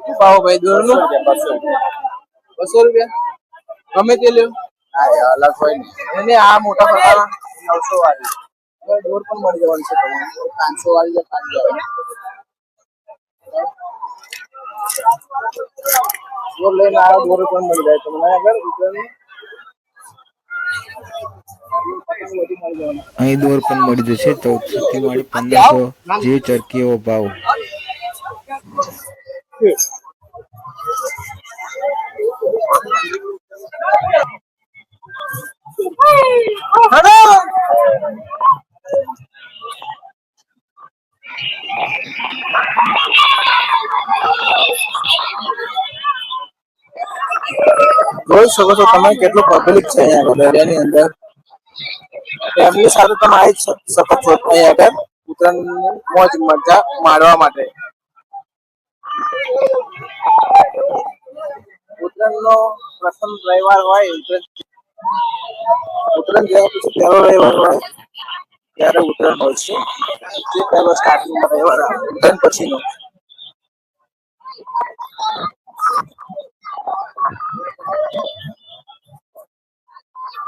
શું ભાવ ભાઈ દોરનું? 200 રૂપિયા ગમે તે લ્યો. હા એ અલગ હોય ને એને આ મોટા પ્રકારના 900 વાળી દોર પણ મળી જવાની છે તમને 500 વાળી 500 દોર લઈને આવ્યો દોર પણ મળી જાય તમને આગળ ઉતરનું અહીં દોર પણ મળી જશે 1400 થી માંડી 1500 જે ચરખીઓ ભાવ. જોઈ શકો છો તમે કેટલું પબ્લિક છે અહીંયા દરિયાની અંદર ફેમિલી સાથે તમે આવી શકો છો અહીંયા આગળ ઉત્તરાયણની મોજ મજા માણવા માટે ઉત્તરાયણનો પ્રથમ રવિવાર હોય ઉત્તરાયણ જેવા પછી પહેલો રવિવાર હોય ત્યારે ઉત્તરાયણ હોય છે જે પહેલો સ્ટાર્ટિંગ રવિવાર ઉત્તરાયણ પછીનો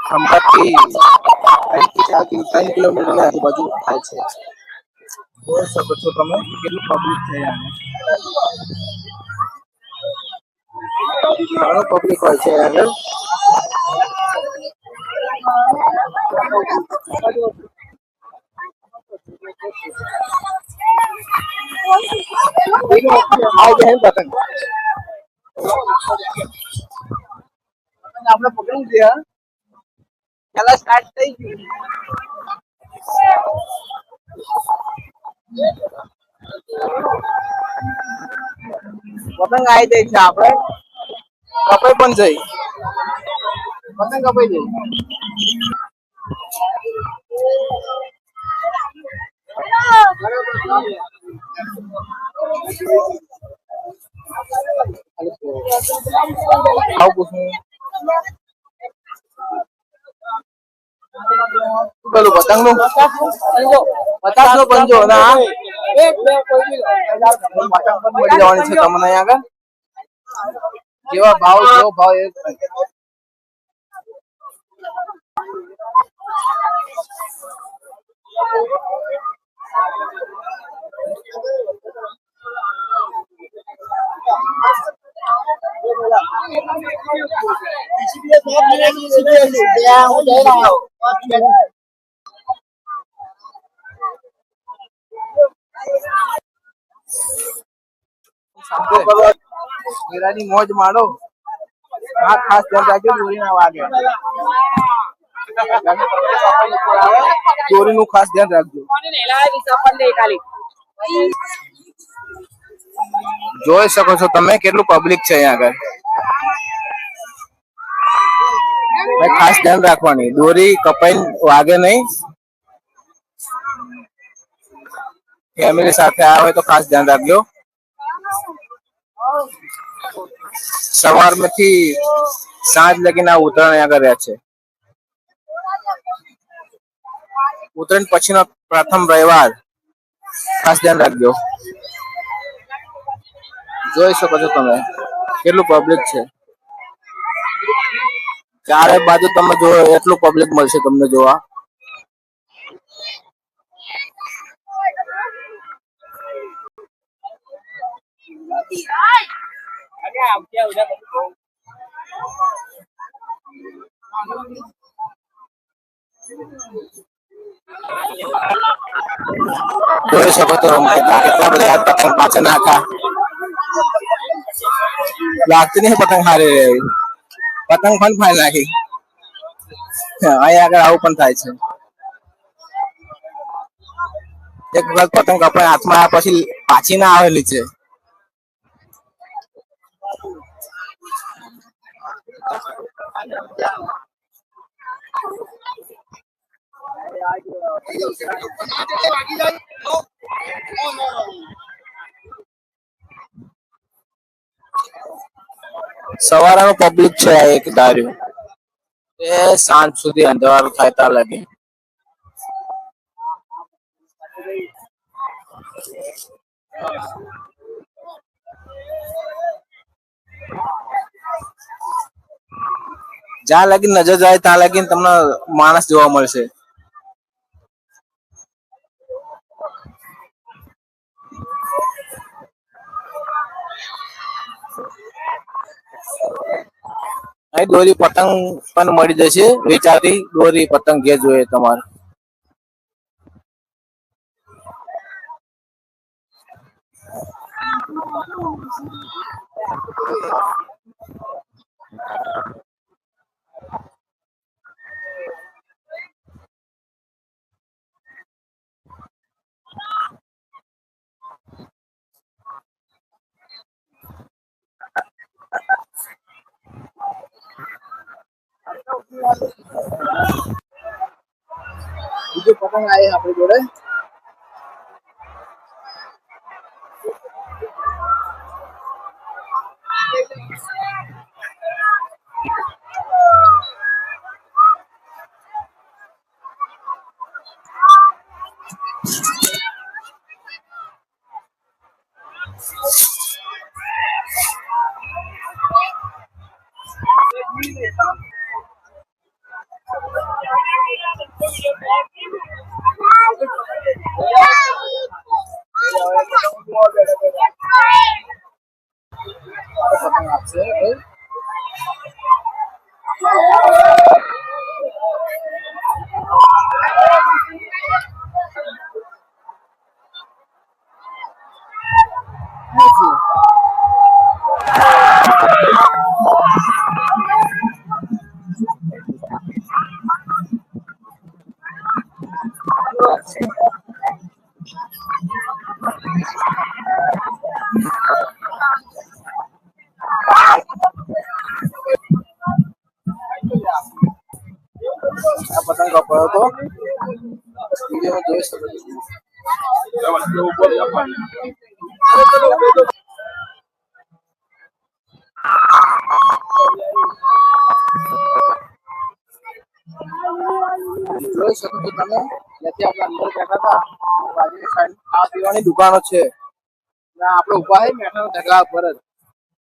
ખંભાતથી 3 કિલોમીટરની આજુબાજુ થાય છે જોઈ શકો છો તમે કેટલું પબ્લિક છે ઘણું પબ્લિક હોય છે આગળ આવ બેન પતંગ આપણે પકડી ગયા પેલા સ્ટાર્ટ થઈ ગયું પતંગ આવી જાય છે આપણે કપાઈ પણ જઈ પતંગ કપાઈ જઈ આવું પૂછું પેલું પતંગ નું 50 નો પંજો ના પતંગ પણ મળી જવાની છે તમને અહીંયા આગળ જેવો ભાવ એ મેરાની મોજ માણો હા ખાસ ધ્યાન રાખજો દોરી ના વાગે દોરી નું ખાસ ધ્યાન રાખજો જોઈ શકો છો તમે કેટલું પબ્લિક છે અહીંયા આગળ ખાસ ધ્યાન રાખવાની દોરી કપાઈ વાગે નહીં ફેમિલી સાથે આવે હોય તો ખાસ ધ્યાન રાખજો સવારમાંથી સાંજ લગીને આ ઉત્તરાયણ આગળ રહે છે ઉત્તરાયણ પછીનો પ્રથમ રવિવાર ખાસ ધ્યાન રાખજો જોઈ શકો છો તમે કેટલું પબ્લિક છે ચારે બાજુ તમે જો એટલું પબ્લિક મળશે તમને જોવા જોઈ શકો તો કેટલા બધા પતંગ પાછળ નાખા લાગતી નહીં પતંગ હારી રહી પતંગ પણ ફાઈ નાખી અહીંયા આગળ આવું પણ થાય છે એક વખત પતંગ કપાઈ હાથમાં આવ્યા પછી પાછી ના આવે નીચે સવારનું પબ્લિક છે એક ધાર્યું એ સાંજ સુધી અંધારું થાય ત્યાં લગી જ્યાં લગી નજર જાય ત્યાં લગી તમને માણસ જોવા મળશે. અહીં દોરી પતંગ પણ મળી જશે વેચાતી દોરી પતંગ જે જોઈએ તમારે. બીજું પતંગ આવી આપણી જોડે. પતંગ આપશે આ પતંગ કપાયો તો વિડીયોમાં જોઈ શકો જોઈ શકો છો તમે. જેથી આપણે અંદર બેઠા હતા બાજુની સાઈડ આ પીવાની દુકાનો છે. આપણે ઉભા છે મેઠાના ઢગલા પર જ.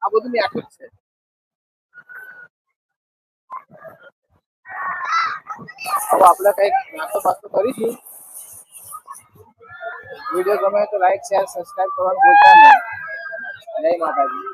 આ બધું મેઠું જ છે. હવે આપણે કઈક નાસ્તો પાસ્તો કરીશું. વિડીયો ગમે તો લાઈક શેર સબસ્ક્રાઇબ કરવાનું ભૂલતા નહીં. જય માતાજી.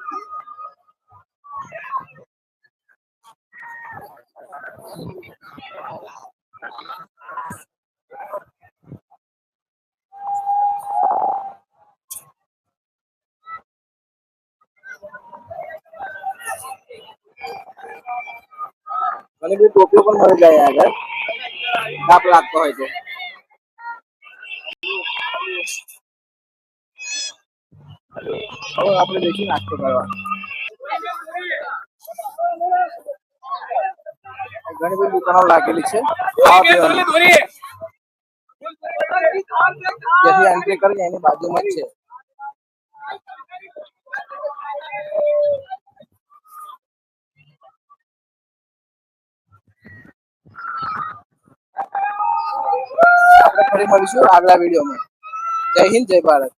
મને બી ટોપીઓ પણ મળી જાય આગળ તાપ લાગતો હોય તો. હવે આપણે જઈશું નાસ્તો કરવા. ઘણી બધી દુકાનો લાગેલી છે. જેથી એન્ટ્રી કરીને એની બાજુમાં જ છે. આપણે ફરી મળીશું આગલા વિડીયોમાં. જય હિન્દ જય ભારત.